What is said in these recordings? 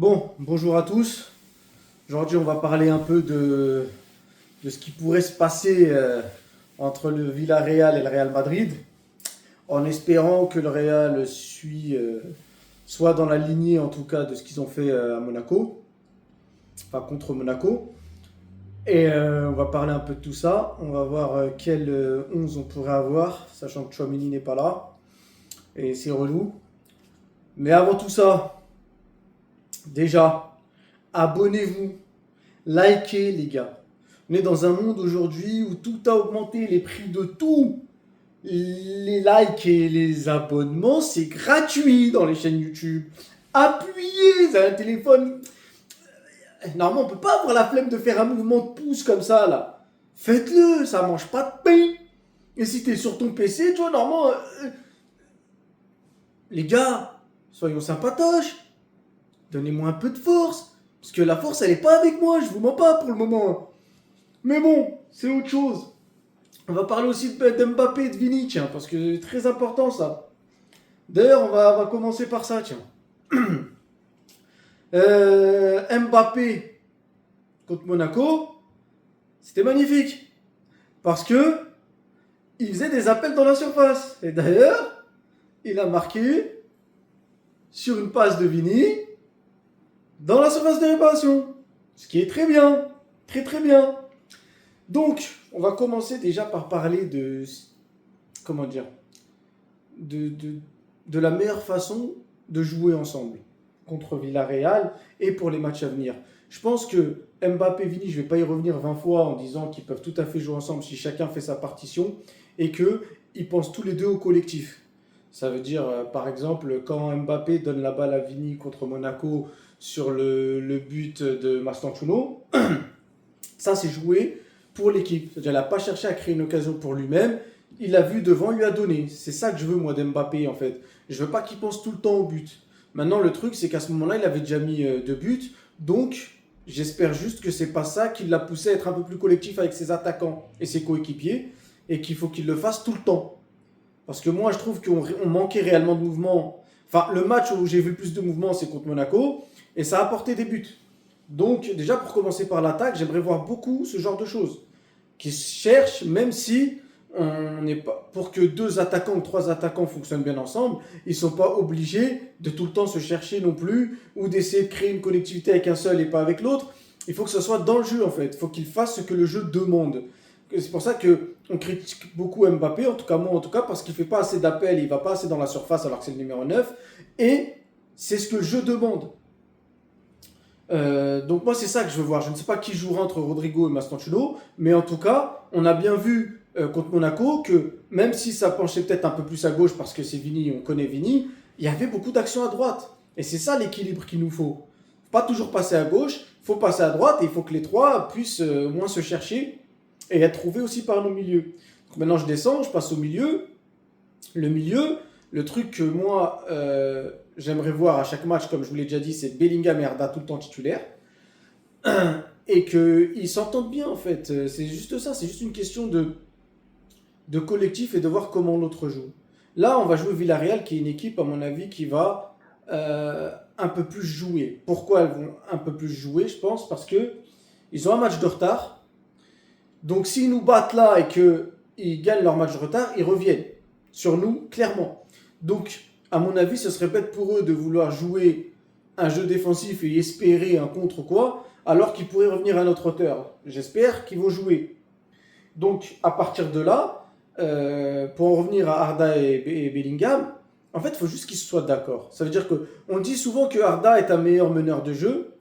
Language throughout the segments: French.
Bon, bonjour à tous. Aujourd'hui, on va parler un peu de ce qui pourrait se passer entre le Villarreal et le Real Madrid, en espérant que le Real soit dans la lignée, en tout cas, de ce qu'ils ont fait à Monaco, enfin contre Monaco. Et on va parler un peu de tout ça. On va voir quel 11 on pourrait avoir, sachant que Chouamini n'est pas là. Et c'est relou. Mais avant tout ça, déjà, abonnez-vous. Likez les gars. On est dans un monde aujourd'hui où tout a augmenté, les prix de tout. Les likes et les abonnements, c'est gratuit dans les chaînes YouTube. Appuyez sur un téléphone. Normalement, on peut pas avoir la flemme de faire un mouvement de pouce comme ça là. Faites-le, ça mange pas de pain. Et si t'es sur ton PC, tu vois, normalement, les gars, soyons sympatoches. Donnez-moi un peu de force. Parce que la force, elle est pas avec moi, je vous mens pas pour le moment. Mais bon, c'est autre chose. On va parler aussi d'Mbappé et de Vini, tiens, parce que c'est très important ça. D'ailleurs, on va commencer par ça, tiens. Mbappé contre Monaco, c'était magnifique. Parce que il faisait des appels dans la surface. Et d'ailleurs, il a marqué sur une passe de Vini dans la surface de réparation. Ce qui est très bien. Très très bien. Donc, on va commencer déjà par parler de, comment dire, de la meilleure façon de jouer ensemble contre Villarreal et pour les matchs à venir. Je pense que Mbappé et Vini, je ne vais pas y revenir 20 fois en disant qu'ils peuvent tout à fait jouer ensemble si chacun fait sa partition et qu'ils pensent tous les deux au collectif. Ça veut dire, par exemple, quand Mbappé donne la balle à Vini contre Monaco sur le but de Mastantuono, ça c'est joué pour l'équipe. C'est-à-dire, il n'a pas cherché à créer une occasion pour lui-même. Il l'a vu devant, il lui a donné. C'est ça que je veux, moi, d'Mbappé, en fait. Je veux pas qu'il pense tout le temps au but. Maintenant, le truc, c'est qu'à ce moment-là, il avait déjà mis 2 buts. Donc, j'espère juste que c'est pas ça qui l'a poussé à être un peu plus collectif avec ses attaquants et ses coéquipiers. Et qu'il faut qu'il le fasse tout le temps. Parce que moi, je trouve qu'on manquait réellement de mouvement. Enfin, le match où j'ai vu le plus de mouvement, c'est contre Monaco. Et ça a apporté des buts. Donc, déjà, pour commencer par l'attaque, j'aimerais voir beaucoup ce genre de choses. Qui cherchent, même si on n'est pas, pour que 2 attaquants ou 3 attaquants fonctionnent bien ensemble, ils ne sont pas obligés de tout le temps se chercher non plus, ou d'essayer de créer une connectivité avec un seul et pas avec l'autre. Il faut que ce soit dans le jeu, en fait. Il faut qu'ils fassent ce que le jeu demande. C'est pour ça qu'on critique beaucoup Mbappé, en tout cas moi, en tout cas, parce qu'il ne fait pas assez d'appels, il ne va pas assez dans la surface alors que c'est le numéro 9. Et c'est ce que le jeu demande. Donc moi c'est ça que je veux voir. Je ne sais pas qui jouera entre Rodrigo et Mastantuono, mais en tout cas, on a bien vu contre Monaco que même si ça penchait peut-être un peu plus à gauche parce que c'est Vini, on connaît Vini, il y avait beaucoup d'actions à droite. Et c'est ça l'équilibre qu'il nous faut. Pas toujours passer à gauche, il faut passer à droite et il faut que les trois puissent au moins se chercher et être trouvés aussi par nos milieux. Donc maintenant je descends, je passe au milieu. Le milieu, le truc que moi j'aimerais voir à chaque match, comme je vous l'ai déjà dit, c'est Bellingham et Arda tout le temps titulaires. Et qu'ils s'entendent bien en fait. C'est juste ça, c'est juste une question de collectif et de voir comment l'autre joue. Là, on va jouer Villarreal, qui est une équipe, à mon avis, qui va un peu plus jouer. Pourquoi elles vont un peu plus jouer, je pense? Parce que ils ont un match de retard. Donc s'ils nous battent là et qu'ils gagnent leur match de retard, ils reviennent sur nous, clairement. Donc, à mon avis, ce serait bête pour eux de vouloir jouer un jeu défensif et espérer un contre quoi, alors qu'ils pourraient revenir à notre hauteur. J'espère qu'ils vont jouer. Donc, à partir de là, pour en revenir à Arda et Bellingham, en fait, il faut juste qu'ils soient d'accord. Ça veut dire qu'on dit souvent que Arda est un meilleur meneur de jeu,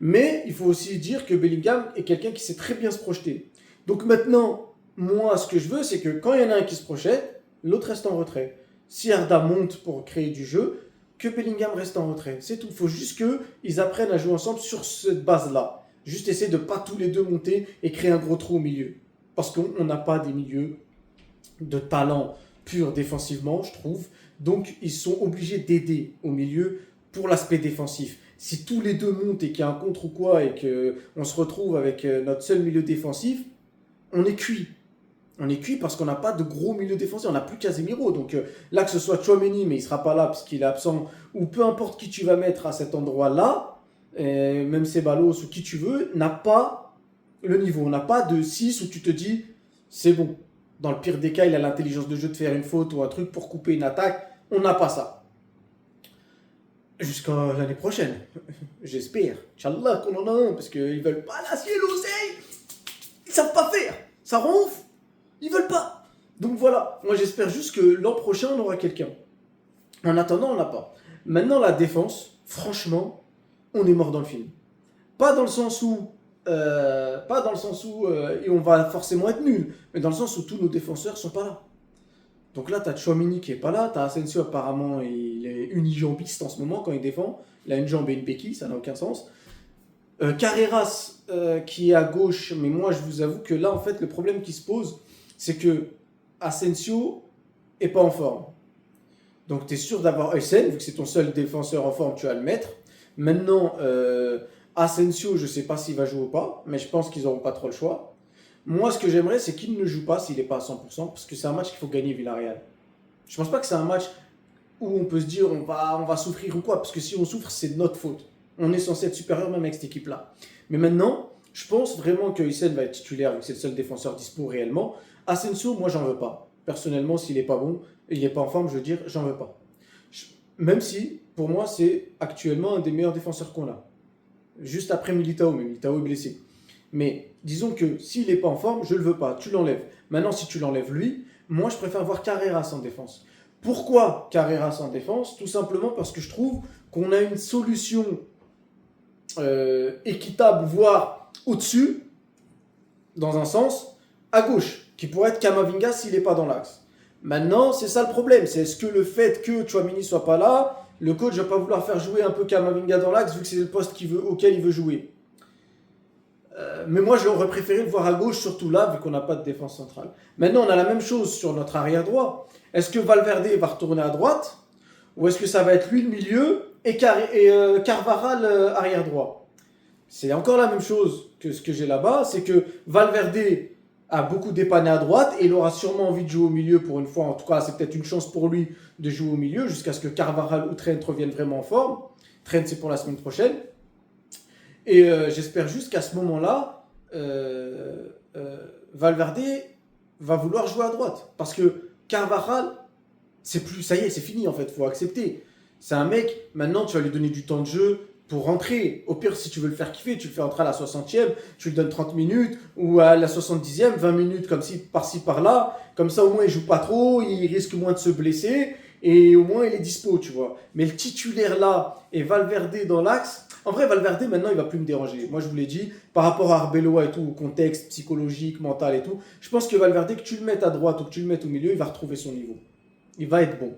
mais il faut aussi dire que Bellingham est quelqu'un qui sait très bien se projeter. Donc maintenant, moi, ce que je veux, c'est que quand il y en a un qui se projette, l'autre reste en retrait. Si Arda monte pour créer du jeu, que Bellingham reste en retrait. C'est tout. Il faut juste qu'ils apprennent à jouer ensemble sur cette base-là. Juste essayer de ne pas tous les deux monter et créer un gros trou au milieu. Parce qu'on n'a pas des milieux de talent pur défensivement, je trouve. Donc, ils sont obligés d'aider au milieu pour l'aspect défensif. Si tous les deux montent et qu'il y a un contre ou quoi et qu'on se retrouve avec notre seul milieu défensif, on est cuit. On est cuit parce qu'on n'a pas de gros milieu défensif. On n'a plus Casemiro. Donc là, que ce soit Chouameni, mais il ne sera pas là parce qu'il est absent, ou peu importe qui tu vas mettre à cet endroit-là, même Ceballos ou qui tu veux, n'a pas le niveau. On n'a pas de 6 où tu te dis, c'est bon. Dans le pire des cas, il a l'intelligence de jeu de faire une faute ou un truc pour couper une attaque. On n'a pas ça. Jusqu'à l'année prochaine. J'espère. Inch'Allah qu'on en a un, parce qu'ils veulent pas la ciel l'oseille. Ils savent pas faire. Ça rend ouf. Ils veulent pas. Donc voilà. Moi j'espère juste que l'an prochain on aura quelqu'un. En attendant, on n'a pas. Maintenant, la défense, franchement, on est mort dans le film. Pas dans le sens où, et on va forcément être nul, mais dans le sens où tous nos défenseurs sont pas là. Donc là, tu as Tchouaméni qui est pas là, tu as Asensio apparemment, il est unijambiste en ce moment quand il défend. Il a une jambe et une béquille, ça n'a aucun sens. Carreras qui est à gauche, mais moi je vous avoue que là, en fait, le problème qui se pose, c'est que Asensio est pas en forme. Donc tu es sûr d'avoir Hussein, vu que c'est ton seul défenseur en forme, tu vas le mettre. Maintenant, Asensio, je ne sais pas s'il va jouer ou pas, mais je pense qu'ils n'auront pas trop le choix. Moi, ce que j'aimerais, c'est qu'il ne joue pas s'il n'est pas à 100%, parce que c'est un match qu'il faut gagner Villarreal. Je ne pense pas que c'est un match où on peut se dire on va souffrir ou quoi, parce que si on souffre, c'est de notre faute. On est censé être supérieur même avec cette équipe-là. Mais maintenant, je pense vraiment que Hussein va être titulaire, vu que c'est le seul défenseur dispo réellement. Asensio, moi, j'en veux pas. Personnellement, s'il n'est pas bon, il n'est pas en forme, je veux dire, j'en veux pas. Même si, pour moi, c'est actuellement un des meilleurs défenseurs qu'on a. Juste après Militao, mais Militao est blessé. Mais disons que s'il n'est pas en forme, je ne le veux pas, tu l'enlèves. Maintenant, si tu l'enlèves lui, moi je préfère voir Carreras en défense. Pourquoi Carreras en défense? Tout simplement parce que je trouve qu'on a une solution équitable, voire au-dessus, dans un sens, à gauche, qui pourrait être Camavinga s'il n'est pas dans l'axe. Maintenant, c'est ça le problème, c'est est-ce que le fait que Tchouaméni soit pas là, le coach ne va pas vouloir faire jouer un peu Camavinga dans l'axe vu que c'est le poste auquel il veut jouer. Mais moi, j'aurais préféré le voir à gauche, surtout là, vu qu'on n'a pas de défense centrale. Maintenant, on a la même chose sur notre arrière droit. Est-ce que Valverde va retourner à droite, ou est-ce que ça va être lui le milieu et Carvajal arrière droit? C'est encore la même chose que ce que j'ai là-bas, c'est que Valverde a beaucoup dépanné à droite et il aura sûrement envie de jouer au milieu pour une fois. En tout cas, c'est peut-être une chance pour lui de jouer au milieu jusqu'à ce que Carvajal ou Trent reviennent vraiment en forme. Trent, c'est pour la semaine prochaine. Et j'espère juste qu'à ce moment-là, Valverde va vouloir jouer à droite. Parce que Carvajal, c'est plus, ça y est, c'est fini en fait, il faut accepter. C'est un mec, maintenant tu vas lui donner du temps de jeu pour rentrer. Au pire, si tu veux le faire kiffer, tu le fais rentrer à la 60e, tu lui donnes 30 minutes, ou à la 70e, 20 minutes comme si, par-ci, par-là. Comme ça, au moins, il joue pas trop, il risque moins de se blesser, et au moins, il est dispo, tu vois. Mais le titulaire là, et Valverde dans l'axe, en vrai, Valverde, maintenant, il va plus me déranger. Moi, je vous l'ai dit, par rapport à Arbeloa et tout, au contexte psychologique, mental et tout, je pense que Valverde, que tu le mettes à droite ou que tu le mettes au milieu, il va retrouver son niveau. Il va être bon.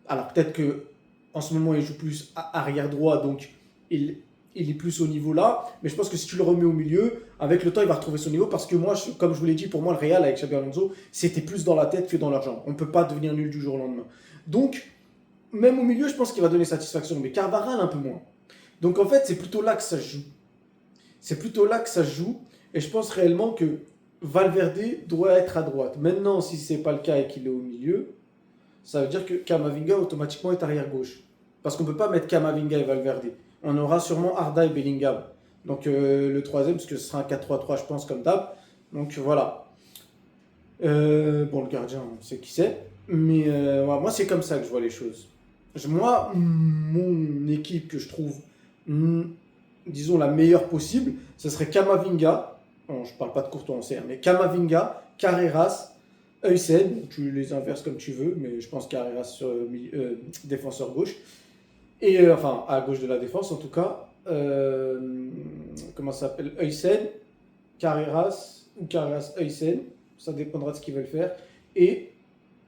Alors, peut-être que en ce moment, il joue plus arrière droit, donc il est plus au niveau là. Mais je pense que si tu le remets au milieu, avec le temps, il va retrouver son niveau. Parce que moi, comme je vous l'ai dit, pour moi, le Real avec Xabi Alonso, c'était plus dans la tête que dans l'argent. On ne peut pas devenir nul du jour au lendemain. Donc, même au milieu, je pense qu'il va donner satisfaction. Mais Carvajal, un peu moins. Donc en fait, c'est plutôt là que ça se joue. C'est plutôt là que ça se joue. Et je pense réellement que Valverde doit être à droite. Maintenant, si ce n'est pas le cas et qu'il est au milieu, ça veut dire que Camavinga automatiquement est arrière gauche. Parce qu'on ne peut pas mettre Camavinga et Valverde. On aura sûrement Arda et Bellingham. Donc le troisième, parce que ce sera un 4-3-3, je pense, comme d'hab. Donc voilà. Bon, le gardien, on sait qui c'est. Mais ouais, moi, c'est comme ça que je vois les choses. Moi, mon équipe que je trouve disons la meilleure possible, ce serait Camavinga, bon, je parle pas de Courtois en CR, mais Camavinga, Carreras, Hussein, tu les inverses comme tu veux, mais je pense Carreras défenseur gauche, et enfin à gauche de la défense en tout cas, comment ça s'appelle, Hussein, Carreras ou Carreras Hussein, ça dépendra de ce qu'ils veulent faire, et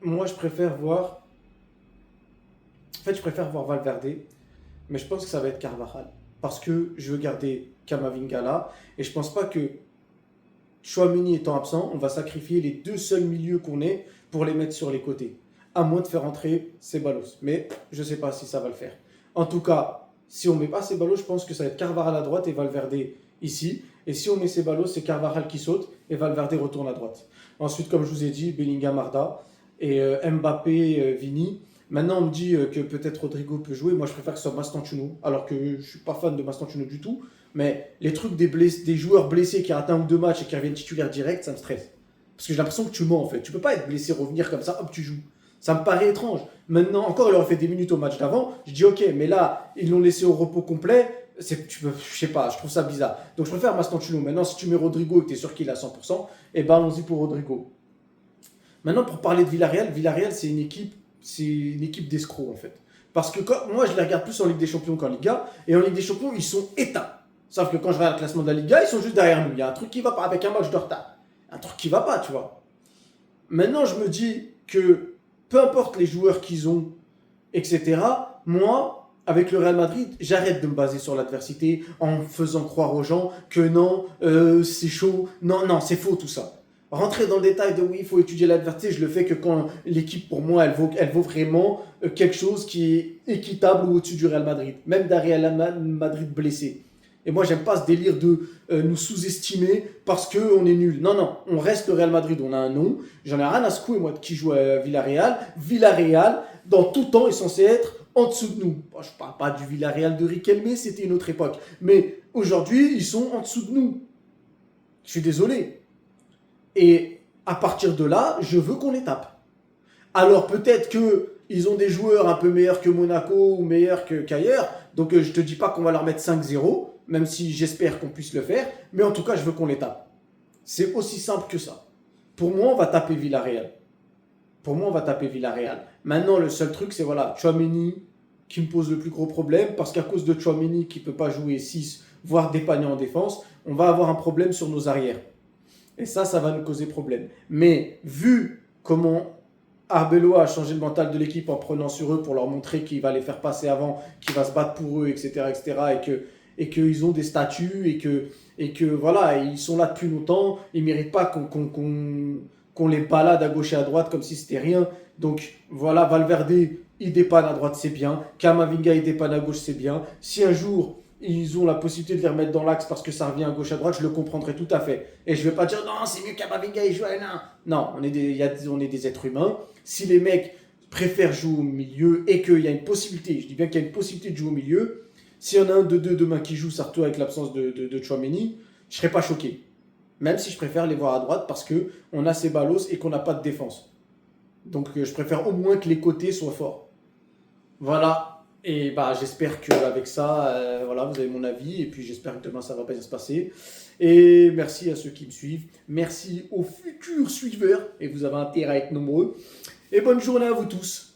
moi je préfère voir Valverde, mais je pense que ça va être Carvajal. Parce que je veux garder Camavinga là. Et je pense pas que Tchouaméni étant absent, on va sacrifier les deux seuls milieux qu'on ait pour les mettre sur les côtés. À moins de faire entrer Ceballos. Mais je sais pas si ça va le faire. En tout cas, si on met pas Ceballos, je pense que ça va être Carvajal à droite et Valverde ici. Et si on met Ceballos, c'est Carvajal qui saute et Valverde retourne à droite. Ensuite, comme je vous ai dit, Bellingham, Arda et Mbappé, Vini. Maintenant, on me dit que peut-être Rodrigo peut jouer. Moi, je préfère que ce soit Mastantuono, alors que je suis pas fan de Mastantuono du tout. Mais les trucs des joueurs blessés qui ratent un ou deux matchs et qui reviennent titulaires direct, ça me stresse. Parce que j'ai l'impression que tu mens en fait. Tu peux pas être blessé, revenir comme ça, hop, tu joues. Ça me paraît étrange. Maintenant, encore, il aurait fait des minutes au match d'avant. Je dis ok, mais là, ils l'ont laissé au repos complet. Je sais pas, je trouve ça bizarre. Donc je préfère Mastantuono. Maintenant, si tu mets Rodrigo et que tu es sûr qu'il est à 100%, eh ben allons-y pour Rodrigo. Maintenant, pour parler de Villarreal, Villarreal, c'est une équipe d'escrocs en fait. Parce que moi, je les regarde plus en Ligue des Champions qu'en Liga. Et en Ligue des Champions, ils sont éteints. Sauf que quand je regarde le classement de la Liga, ils sont juste derrière nous. Il y a un truc qui va pas avec un match de retard. Un truc qui va pas, tu vois. Maintenant, je me dis que peu importe les joueurs qu'ils ont, etc., moi, avec le Real Madrid, j'arrête de me baser sur l'adversité en faisant croire aux gens que non, c'est chaud. Non, non, c'est faux tout ça. Rentrer dans le détail de oui, il faut étudier l'adversité, je le fais que quand l'équipe, pour moi, elle vaut vraiment quelque chose qui est équitable ou au-dessus du Real Madrid. Même d'un Real Madrid blessé. Et moi, j'aime pas ce délire de nous sous-estimer parce qu'on est nul. Non, non, on reste le Real Madrid, on a un nom. J'en ai rien à secouer, moi, de qui joue à Villarreal. Villarreal, dans tout temps, est censé être en dessous de nous. Bon, je parle pas du Villarreal de Riquelme, c'était une autre époque. Mais aujourd'hui, ils sont en dessous de nous. Je suis désolé. Et à partir de là, je veux qu'on les tape. Alors peut-être qu'ils ont des joueurs un peu meilleurs que Monaco ou meilleurs qu'ailleurs. Donc je te dis pas qu'on va leur mettre 5-0, même si j'espère qu'on puisse le faire. Mais en tout cas, je veux qu'on les tape. C'est aussi simple que ça. Pour moi, on va taper Villarreal. Pour moi, on va taper Villarreal. Maintenant, le seul truc, c'est voilà, Tchouaméni qui me pose le plus gros problème. Parce qu'à cause de Tchouaméni qui ne peut pas jouer 6, voire dépanner en défense, on va avoir un problème sur nos arrières. Et ça va nous causer problème. Mais vu comment Arbeloa a changé le mental de l'équipe en prenant sur eux pour leur montrer qu'il va les faire passer avant, qu'il va se battre pour eux, etc., etc., et qu'ils ont des statuts, et que voilà, ils sont là depuis longtemps, ils ne méritent pas qu'on les balade à gauche et à droite comme si c'était rien. Donc voilà, Valverde, il dépanne à droite, c'est bien. Camavinga, il dépanne à gauche, c'est bien. Si un jour ils ont la possibilité de les remettre dans l'axe parce que ça revient à gauche à droite, je le comprendrai tout à fait. Et je ne vais pas dire non, c'est mieux Camavinga, il joue à l'un. Non, on est des êtres humains. Si les mecs préfèrent jouer au milieu et qu'il y a une possibilité, je dis bien qu'il y a une possibilité de jouer au milieu, s'il y en a un de deux demain qui joue, surtout avec l'absence de Tchouaméni, je ne serais pas choqué. Même si je préfère les voir à droite parce qu'on a ces ballos et qu'on n'a pas de défense. Donc je préfère au moins que les côtés soient forts. Voilà. Et bah, j'espère qu'avec ça, voilà, vous avez mon avis. Et puis j'espère que demain, ça va bien se passer. Et merci à ceux qui me suivent. Merci aux futurs suiveurs. Et vous avez intérêt à être nombreux. Et bonne journée à vous tous.